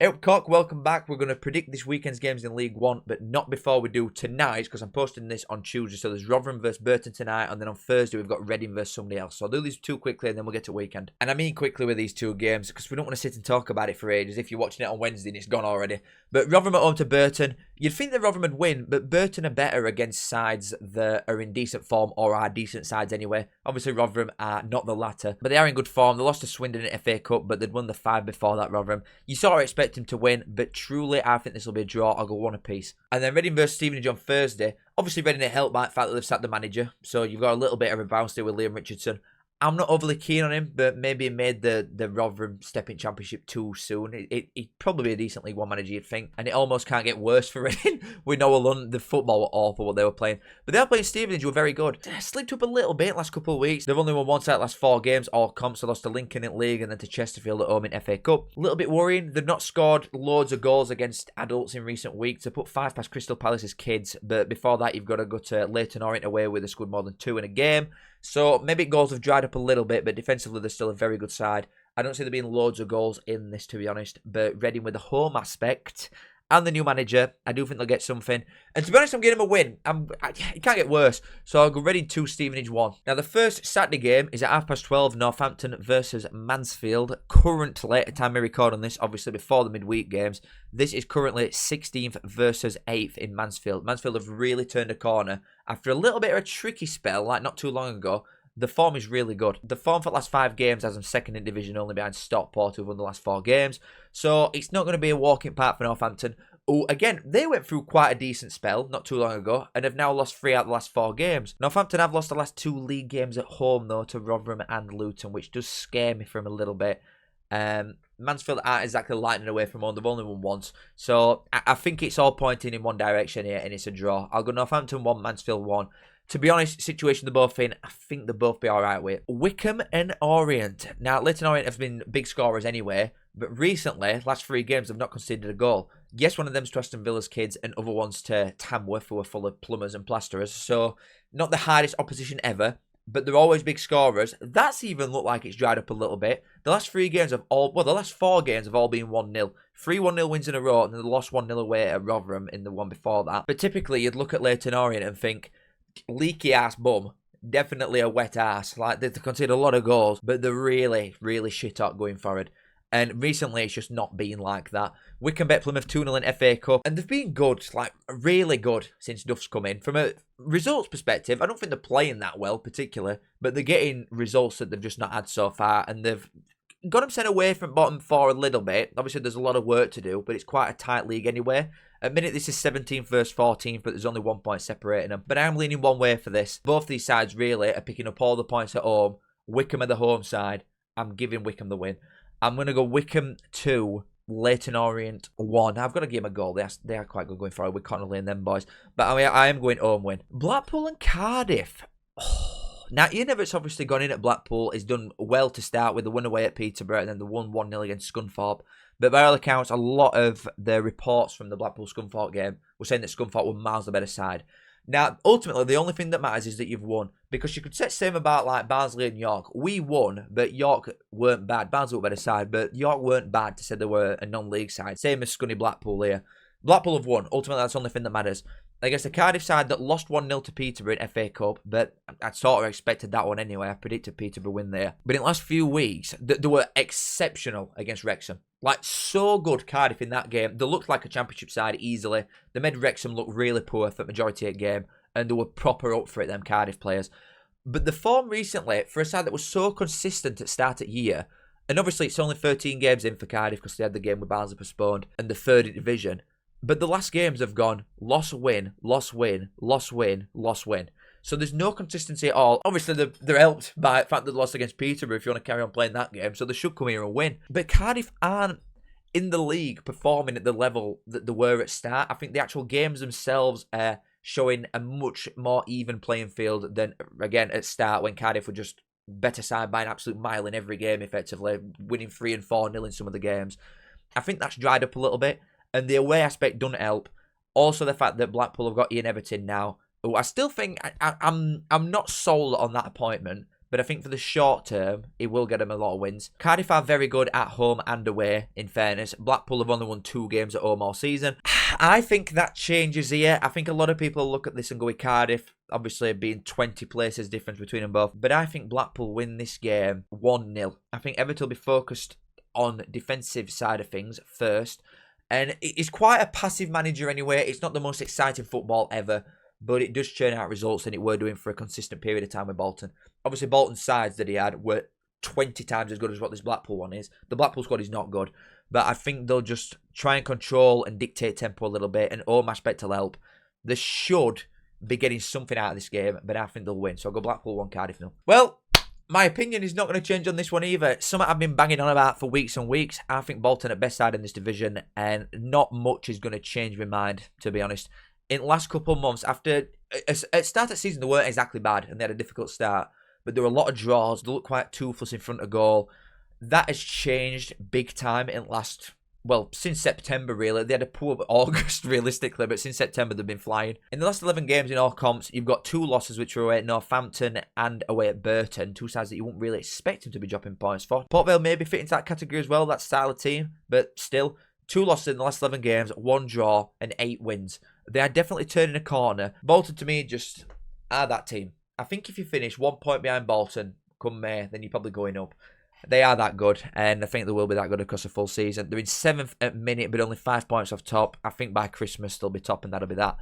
Eyup Cock, welcome back. We're going to predict this weekend's games in League One, but not before we do tonight, because I'm posting this on Tuesday. So there's Rotherham versus Burton tonight, and then on Thursday we've got Reading versus somebody else. So I'll do these two quickly, and then we'll get to weekend. And I mean quickly with these two games, because we don't want to sit and talk about it for ages. If you're watching it on Wednesday and it's gone already. But Rotherham at home to Burton. You'd think that Rotherham would win, but Burton are better against sides that are in decent form, or are decent sides anyway. Obviously Rotherham are not the latter, but they are in good form. They lost to Swindon in FA Cup, but they'd won the 5 before that, Rotherham. You sort of expect him to win, but truly I think this will be a draw. I'll go 1 apiece. And then Reading versus Stevenage on Thursday. Obviously Reading are helped by the fact that they've sacked the manager, so you've got a little bit of a bounce there with Liam Richardson. I'm not overly keen on him, but maybe he made the Rotherham stepping championship too soon. He'd probably be a decent League One manager, you'd think. And it almost can't get worse for Reading. We know alone the football were awful what they were playing. But they are playing Stevenage, who were very good. They slipped up a little bit last couple of weeks. They've only won once out of the last 4 games, all comps. They lost to Lincoln in League and then to Chesterfield at home in FA Cup. A little bit worrying. They've not scored loads of goals against adults in recent weeks. They put 5 past Crystal Palace's kids. But before that, you've got to go to Leyton Orient away where they scored more than 2 in a game. So maybe goals have dried up a little bit, but defensively they're still a very good side. I don't see there being loads of goals in this, to be honest. But Reading with the home aspect and the new manager, I do think they'll get something. And to be honest, I'm getting them a win. It can't get worse. So I'll go Reading 2, Stevenage 1. Now the first Saturday game is at 12:30, Northampton versus Mansfield. Currently, at the time I record on this, obviously before the midweek games, this is currently 16th versus 8th in Mansfield. Mansfield have really turned a corner. After a little bit of a tricky spell, like not too long ago, the form is really good. The form for the last 5 games has them second in division, only behind Stockport, who've won the last 4 games. So it's not going to be a walk in park for Northampton. Oh, again, they went through quite a decent spell not too long ago and have now lost 3 out of the last 4 games. Northampton have lost the last 2 league games at home, though, to Rotherham and Luton, which does scare me for them a little bit. Mansfield aren't exactly lightning away from home. They've only won once. So I think it's all pointing in one direction here, and it's a draw. I'll go Northampton 1, Mansfield 1. To be honest, situation they're both in, I think they'll both be alright with. Wickham and Orient. Now, Leyton Orient have been big scorers anyway, but recently, last 3 games, they've not conceded a goal. Yes, one of them's to Aston Villa's kids, and other one's to Tamworth, who are full of plumbers and plasterers. So, not the hardest opposition ever, but they're always big scorers. That's even looked like it's dried up a little bit. The last 3 games have all, well, the last 4 games have all been 1-0. 3 1-0 wins in a row, and then they lost 1-0 away at Rotherham in the one before that. But typically, you'd look at Leyton Orient and think, leaky ass bum, definitely a wet ass. Like they concede a lot of goals, but they're really, really shit up going forward. And recently, it's just not been like that. Wickham bet Plymouth 2-0 in FA Cup, and they've been good, like really good since Duff's come in. From a results perspective, I don't think they're playing that well, particularly, but they're getting results that they've just not had so far, and they've got them sent away from bottom 4 a little bit. Obviously, there's a lot of work to do, but it's quite a tight league anyway. At minute, this is 17th versus 14th, but there's only 1 point separating them. But I'm leaning one way for this. Both these sides really are picking up all the points at home. Wickham are the home side. I'm giving Wickham the win. I'm going to go Wickham 2, Leyton Orient 1. I've got to give them a goal. They are quite good going forward with Connolly and them boys. But I am going home win. Blackpool and Cardiff. Now, Ian Everett's obviously gone in at Blackpool. He's done well to start with the win away at Peterborough and then the 1-0 against Scunthorpe. But by all accounts, a lot of the reports from the Blackpool-Scunthorpe game were saying that Scunthorpe were miles the better side. Now, ultimately, the only thing that matters is that you've won. Because you could say the same about like Barnsley and York. We won, but York weren't bad. Barnsley were a better side, but York weren't bad to say they were a non-league side. Same as Scunny Blackpool here. Blackpool have won. Ultimately, that's the only thing that matters. Against the Cardiff side that lost 1-0 to Peterborough in FA Cup, but I sort of expected that one anyway. I predicted Peterborough win there. But in the last few weeks, they were exceptional against Wrexham. Like, so good Cardiff in that game. They looked like a championship side easily. They made Wrexham look really poor for the majority of the game, and they were proper up for it, them Cardiff players. But the form recently, for a side that was so consistent at start of year, and obviously it's only 13 games in for Cardiff because they had the game with Barnsley postponed, and the 3rd division. But the last games have gone loss, win, loss, win, loss, win, loss, win. So there's no consistency at all. Obviously, they're helped by the fact that they lost against Peterborough if you want to carry on playing that game. So they should come here and win. But Cardiff aren't in the league performing at the level that they were at start. I think the actual games themselves are showing a much more even playing field than, again, at start when Cardiff were just better side by an absolute mile in every game, effectively, winning 3 and 4-0 in some of the games. I think that's dried up a little bit. And the away aspect doesn't help. Also, the fact that Blackpool have got Ian Everton now, who I still think I'm not sold on that appointment but I think for the short term, it will get them a lot of wins. Cardiff are very good at home and away, in fairness. Blackpool have only won 2 games at home all season. I think that changes here. I think a lot of people look at this and go with Cardiff, obviously being 20 places difference between them both. But I think Blackpool win this game 1-0. I think Everton will be focused on defensive side of things first. And it's quite a passive manager anyway. It's not the most exciting football ever, but it does churn out results, and it were doing for a consistent period of time with Bolton. Obviously, Bolton's sides that he had were 20 times as good as what this Blackpool one is. The Blackpool squad is not good, but I think they'll just try and control and dictate tempo a little bit, and home aspect will help. They should be getting something out of this game, but I think they'll win. So I'll go Blackpool 1, Cardiff 0. Well, my opinion is not going to change on this one either. Something I've been banging on about for weeks and weeks. I think Bolton are best side in this division, and not much is going to change my mind, to be honest. In the last couple of months, after at start of the season, they weren't exactly bad, and they had a difficult start, but there were a lot of draws. They looked quite toothless in front of goal. That has changed big time in the last, well, since September, really. They had a poor August, realistically, but since September, they've been flying. In the last 11 games in all comps, you've got 2 losses, which were away at Northampton and away at Burton, 2 sides that you wouldn't really expect them to be dropping points for. Port Vale maybe fit into that category as well, that style of team, but still, 2 losses in the last 11 games, 1 draw, and 8 wins. They are definitely turning a corner. Bolton, to me, just are that team. I think if you finish 1 point behind Bolton come May, then you're probably going up. They are that good, and I think they will be that good across the full season. They're in 7th at minute, but only 5 points off top. I think by Christmas they'll be top, and that'll be that.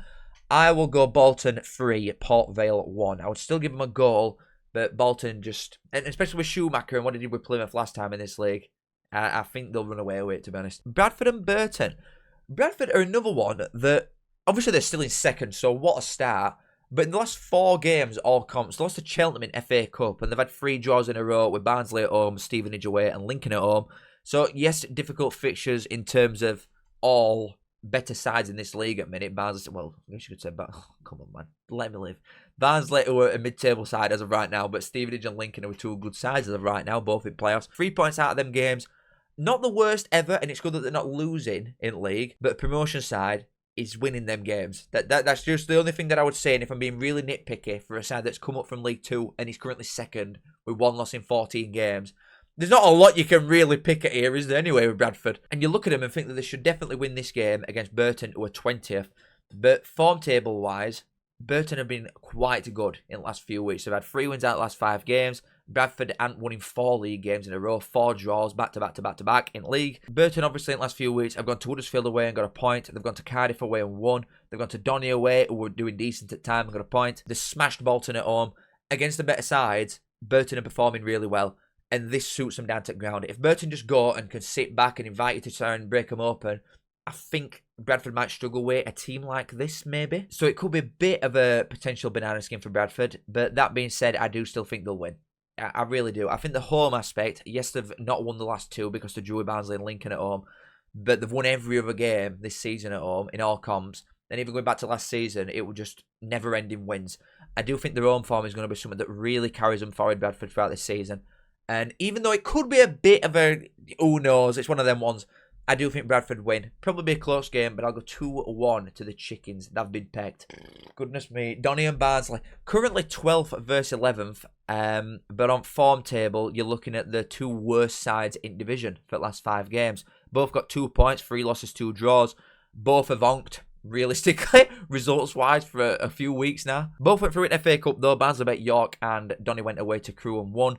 I will go Bolton 3, Port Vale 1. I would still give them a goal, but Bolton just, and especially with Schumacher and what he did with Plymouth last time in this league, I think they'll run away with it, to be honest. Bradford and Burton. Bradford are another one that, obviously they're still in 2nd, so what a start. But in the last 4 games, all comps, they lost to Cheltenham in FA Cup, and they've had 3 draws in a row with Barnsley at home, Stevenage away, and Lincoln at home. So, yes, difficult fixtures in terms of all better sides in this league at minute. Barnsley, well, I guess you could say, but oh, come on, man, let me live. Barnsley are a mid-table side as of right now, but Stevenage and Lincoln are 2 good sides as of right now, both in playoffs. 3 points out of them games. Not the worst ever, and it's good that they're not losing in league, but promotion side is winning them games. That's just the only thing that I would say, and if I'm being really nitpicky for a side that's come up from League 2 and is currently 2nd with 1 loss in 14 games, there's not a lot you can really pick at here, is there, anyway, with Bradford? And you look at them and think that they should definitely win this game against Burton, who are 20th. But form table-wise, Burton have been quite good in the last few weeks. They've had 3 wins out of the last 5 games. Bradford haven't won in 4 league games in a row, 4 draws back-to-back in league. Burton, obviously, in the last few weeks, have gone to Huddersfield away and got a point. They've gone to Cardiff away and won. They've gone to Donny away, who were doing decent at time and got a point. They smashed Bolton at home. Against the better sides, Burton are performing really well, and this suits them down to the ground. If Burton just go and can sit back and invite you to try and break them open, I think Bradford might struggle with a team like this, maybe. So it could be a bit of a potential banana skin for Bradford, but that being said, I do still think they'll win. I really do. I think the home aspect, yes, they've not won the last 2 because they drew with Barnsley and Lincoln at home, but they've won every other game this season at home in all comps. And even going back to last season, it was just never-ending wins. I do think their home form is going to be something that really carries them forward, Bradford, throughout this season. And even though it could be a bit of a, who knows, it's one of them ones, I do think Bradford win. Probably be a close game, but I'll go 2-1 to the Chickens. They've been pecked. Goodness me. Donny and Barnsley. Currently 12th versus 11th. But on form table, you're looking at the 2 worst sides in division for the last 5 games. Both got 2 points, 3 losses, 2 draws. Both have onked, realistically, results-wise, for a few weeks now. Both went through in FA Cup, though. Barnsley beat York, and Donny went away to Crewe and won.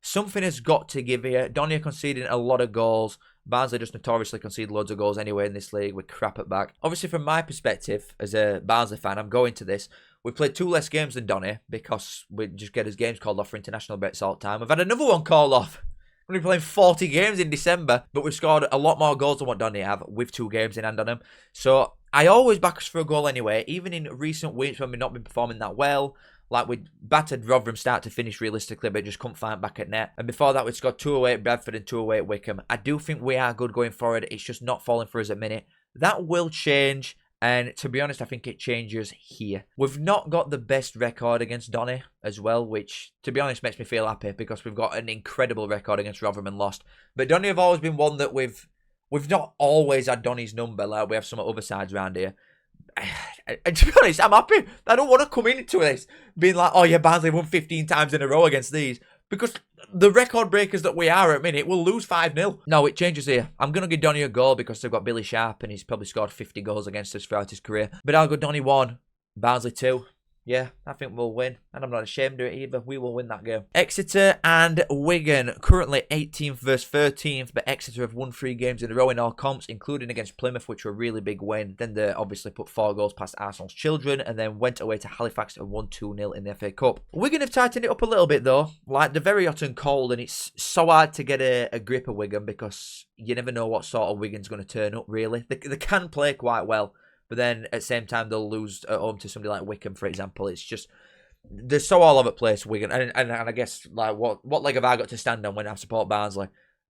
Something has got to give here. Donny are conceding a lot of goals. Barnsley just notoriously concede loads of goals anyway in this league with crap at back. Obviously, from my perspective, as a Barnsley fan, I'm going to this. We played 2 less games than Donny because we just get his games called off for international bets all the time. We've had another one called off. We're going to be playing 40 games in December, but we've scored a lot more goals than what Donny have with 2 games in hand on him. So I always back us for a goal anyway, even in recent weeks when we've not been performing that well. Like, we battered Rotherham start to finish realistically, but just couldn't find back at net. And before that, we'd scored 2 away at Bradford and 2 away at Wickham. I do think we are good going forward. It's just not falling for us at minute. That will change. And to be honest, I think it changes here. We've not got the best record against Donny as well, which, to be honest, makes me feel happy because we've got an incredible record against Rotherham and lost. But Donny have always been one that we've not always had Donny's number like we have some other sides around here. And to be honest, I'm happy. I don't want to come into this being like, oh yeah, Barnsley won 15 times in a row against these. Because the record breakers that we are at minute will lose 5-0. No, it changes here. I'm going to give Donny a goal because they've got Billy Sharp and he's probably scored 50 goals against us throughout his career. But I'll go Donny 1, Barnsley 2. Yeah, I think we'll win. And I'm not ashamed of it either. We will win that game. Exeter and Wigan, currently 18th versus 13th, but Exeter have won 3 games in a row in all comps, including against Plymouth, which were a really big win. Then they obviously put 4 goals past Arsenal's children, and then went away to Halifax and won 2-0 in the FA Cup. Wigan have tightened it up a little bit, though. Like, they're very hot and cold, and it's so hard to get a grip of Wigan because you never know what sort of Wigan's going to turn up, really. They can play quite well. But then at the same time, they'll lose at home to somebody like Wickham, for example. It's just, they're so all over the place, Wigan. And I guess, like, what leg have I got to stand on when I support Barnsley?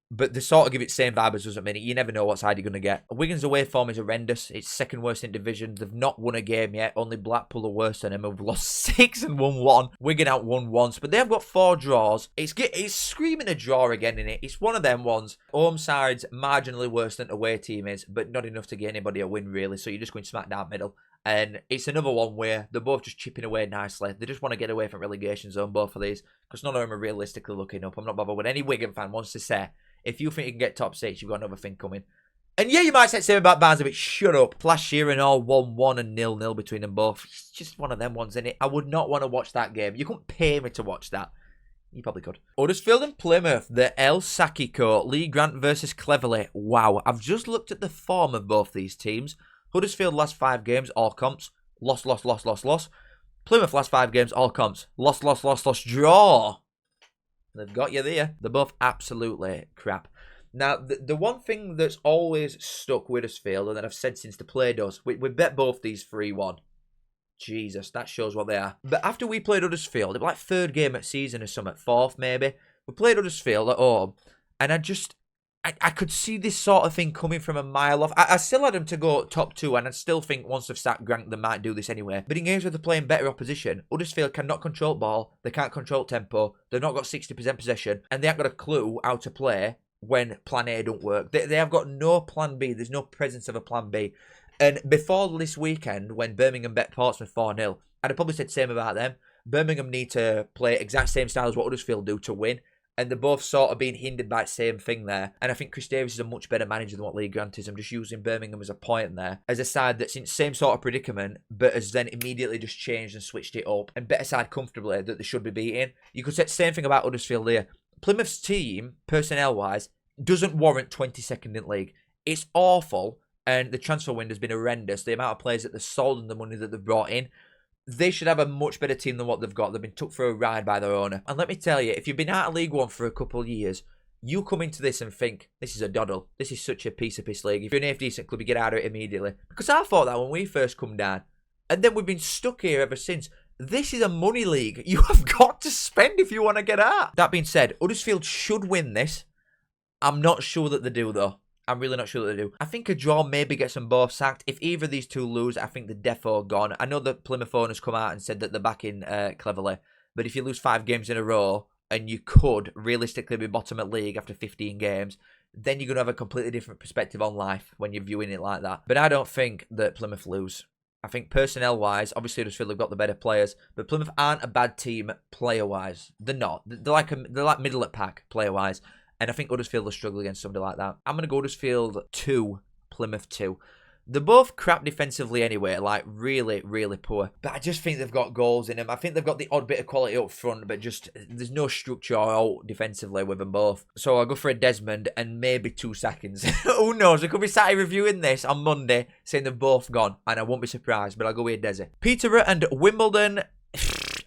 But they sort of give it the same vibe as us at minute. You never know what side you're going to get. Wigan's away form is horrendous. It's second worst in division. They've not won a game yet. Only Blackpool are worse than them. Have lost 6 and won 1. Wigan out won once. But they have got 4 draws. It's screaming a draw again in it. It's one of them ones. Home side's marginally worse than away team is, but not enough to get anybody a win, really. So you're just going smack down middle. And it's another one where they're both just chipping away nicely. They just want to get away from relegation zone, both of these. Because none of them are realistically looking up. I'm not bothered what any Wigan fan wants to say. If you think you can get top 6, you've got another thing coming. And yeah, you might say the same about Barnsley, but shut up. Last year and all 1-1 and 0-0 between them both. It's just one of them ones, isn't it? I would not want to watch that game. You couldn't pay me to watch that. You probably could. Huddersfield and Plymouth, the El Sakiko, Lee Grant versus Cleverley. Wow, I've just looked at the form of both these teams. Huddersfield last 5 games, all comps. Loss. Plymouth last 5 games, all comps. Loss, draw. They've got you there. They're both absolutely crap. Now, the one thing that's always stuck with Huddersfield, and that I've said since the play does, we bet both these 3-1. Jesus, that shows what they are. But after we played Huddersfield, it was like 3rd game at season or something, 4th maybe. We played Huddersfield at home, and I could see this sort of thing coming from a mile off. I still had them to go top 2, and I still think once they've sacked Grant, they might do this anyway. But in games where they're playing better opposition, Huddersfield cannot control ball, they can't control tempo, they've not got 60% possession, and they haven't got a clue how to play when plan A don't work. They have got no plan B, there's no presence of a plan B. And before this weekend, when Birmingham bet Portsmouth 4-0, I'd have probably said the same about them. Birmingham need to play exact same style as what Huddersfield do to win. And they're both sort of being hindered by the same thing there. And I think Chris Davies is a much better manager than what Lee Grant is. I'm just using Birmingham as a point there. As a side that's in the same sort of predicament, but has then immediately just changed and switched it up. And better side comfortably that they should be beating. You could say the same thing about Huddersfield here. Plymouth's team, personnel-wise, doesn't warrant 22nd in league. It's awful. And the transfer window's been horrendous. The amount of players that they've sold and the money that they've brought in. They should have a much better team than what they've got. They've been took for a ride by their owner. And let me tell you, if you've been out of League One for a couple of years, you come into this and think, this is a doddle. This is such a piece of piss league. If you're an half-decent club, you get out of it immediately. Because I thought that when we first come down. And then we've been stuck here ever since. This is a money league. You have got to spend if you want to get out. That being said, Huddersfield should win this. I'm not sure that they do, though. I'm really not sure that they do. I think a draw maybe gets them both sacked. If either of these two lose, I think they're defo gone. I know that Plymouth owners come out and said that they're backing Cleverley. But if you lose 5 games in a row, and you could realistically be bottom at league after 15 games, then you're going to have a completely different perspective on life when you're viewing it like that. But I don't think that Plymouth lose. I think personnel-wise, obviously Huddersfield have got the better players, but Plymouth aren't a bad team player-wise. They're not. They're like middle at pack player-wise. And I think Huddersfield will struggle against somebody like that. I'm going to go Huddersfield 2, Plymouth 2. They're both crap defensively anyway, like really, really poor. But I just think they've got goals in them. I think they've got the odd bit of quality up front, but just there's no structure out defensively with them both. So I'll go for a Desmond and maybe 2 seconds. Who knows? We could be sat here reviewing this on Monday saying they've both gone, and I won't be surprised, but I'll go with Desi. Peterborough and Wimbledon.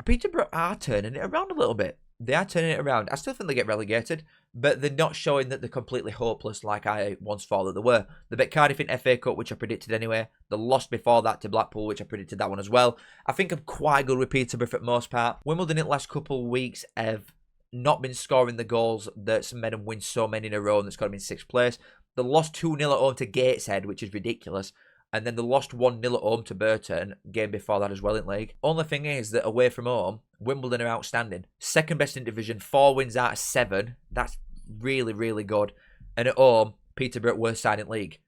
Peterborough are turning it around a little bit. They are turning it around. I still think they get relegated, but they're not showing that they're completely hopeless like I once thought that they were. They bet Cardiff in FA Cup, which I predicted anyway. They lost before that to Blackpool, which I predicted that one as well. I think I'm quite good with Peterborough for the most part. Wimbledon in the last couple of weeks have not been scoring the goals that's made them win so many in a row, and that's got them in 6th place. They lost 2-0 at home to Gateshead, which is ridiculous. And then they lost 1-0 at home to Burton, game before that as well in league. Only thing is that away from home, Wimbledon are outstanding. 2nd best in division, 4 wins out of 7. That's really, really good. And at home, Peterborough worst side in league.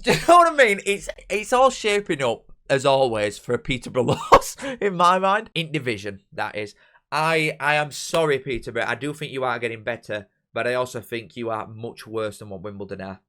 Do you know what I mean? It's all shaping up, as always, for a Peterborough loss, in my mind. In division, that is. I am sorry, Peterborough. I do think you are getting better, but I also think you are much worse than what Wimbledon are.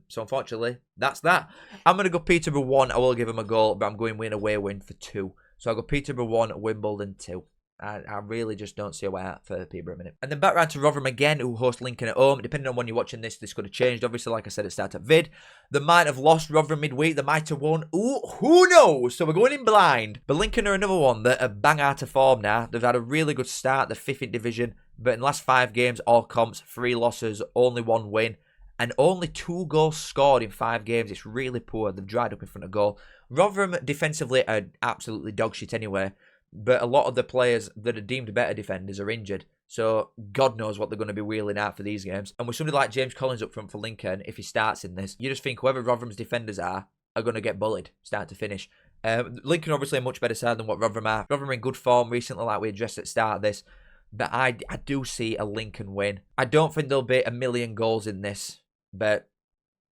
So unfortunately, that's that. I'm going to go Peterborough 1. I will give him a goal, but I'm going away win for 2. So I'll go Peterborough 1, Wimbledon 2. I really just don't see a way out for Peterborough a minute. And then back round to Rotherham again, who host Lincoln at home. Depending on when you're watching this could have changed. Obviously, like I said at the start of vid, they might have lost Rotherham midweek. They might have won. Ooh, who knows? So we're going in blind. But Lincoln are another one that are bang out of form now. They've had a really good start. They're 5th in division. But in the last 5 games, all comps, 3 losses, only 1 win. And only 2 goals scored in 5 games. It's really poor. They've dried up in front of goal. Rotherham defensively are absolutely dog shit anyway. But a lot of the players that are deemed better defenders are injured. So God knows what they're going to be wheeling out for these games. And with somebody like James Collins up front for Lincoln, if he starts in this, you just think whoever Rotherham's defenders are going to get bullied, start to finish. Lincoln obviously a much better side than what Rotherham are. Rotherham are in good form recently, like we addressed at the start of this. But I do see a Lincoln win. I don't think there'll be 1 million goals in this. But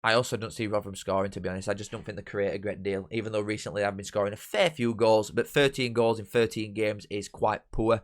I also don't see Rotherham scoring, to be honest. I just don't think they create a great deal, even though recently I've been scoring a fair few goals, but 13 goals in 13 games is quite poor.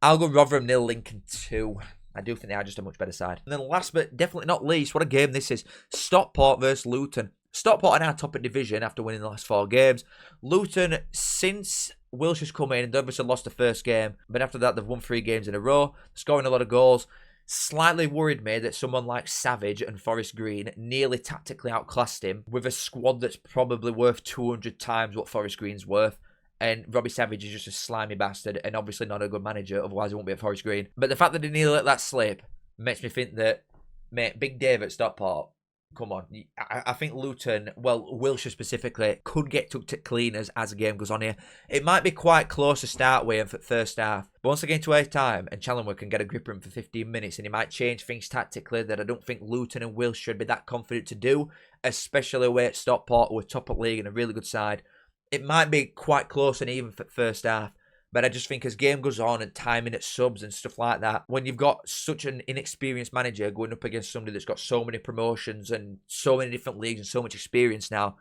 I'll go Rotherham 0, Lincoln 2. I do think they are just a much better side. And then last but definitely not least, what a game this is. Stockport versus Luton. Stockport are now top of division after winning the last 4 games. Luton, since Wilshire's come in, they obviously lost the first game, but after that they've won 3 games in a row, scoring a lot of goals. Slightly worried me that someone like Savage and Forest Green nearly tactically outclassed him with a squad that's probably worth 200 times what Forest Green's worth. And Robbie Savage is just a slimy bastard and obviously not a good manager, otherwise he won't be at Forest Green. But the fact that they nearly let that slip makes me think that, mate, Big Dave at Stockport, come on. I think Luton, well, Wilshire specifically, could get tucked at cleaners as the game goes on here. It might be quite close to start with for first half. But once again to half time, and Callum can get a grip room for 15 minutes, and he might change things tactically that I don't think Luton and Wilshire would be that confident to do, especially away at Stockport, who are top of league and a really good side. It might be quite close and even for first half. But I just think as game goes on and timing at subs and stuff like that, when you've got such an inexperienced manager going up against somebody that's got so many promotions and so many different leagues and so much experience now,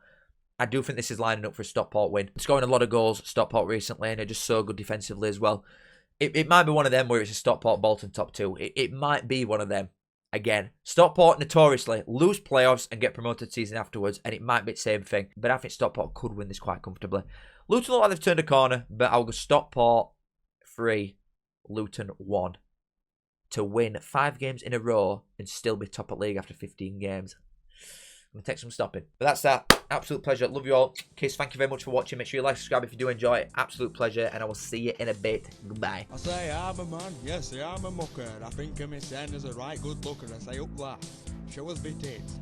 I do think this is lining up for a Stockport win. Scoring a lot of goals, Stockport recently, and they're just so good defensively as well. It might be one of them where it's a Stockport Bolton top 2. It might be one of them. Again, Stockport notoriously lose playoffs and get promoted season afterwards, and it might be the same thing. But I think Stockport could win this quite comfortably. Luton look like they've turned a corner, but I'll go Stockport 3, Luton 1 to win 5 games in a row and still be top of league after 15 games. I'm going to take some stopping. But that's that. Absolute pleasure. Love you all. Kiss, thank you very much for watching. Make sure you like, subscribe if you do enjoy it. Absolute pleasure, and I will see you in a bit. Goodbye. I say I'm a man, yes, I'm a mucker. I think of me saying as a right good looker. I say up that. Show us bit it.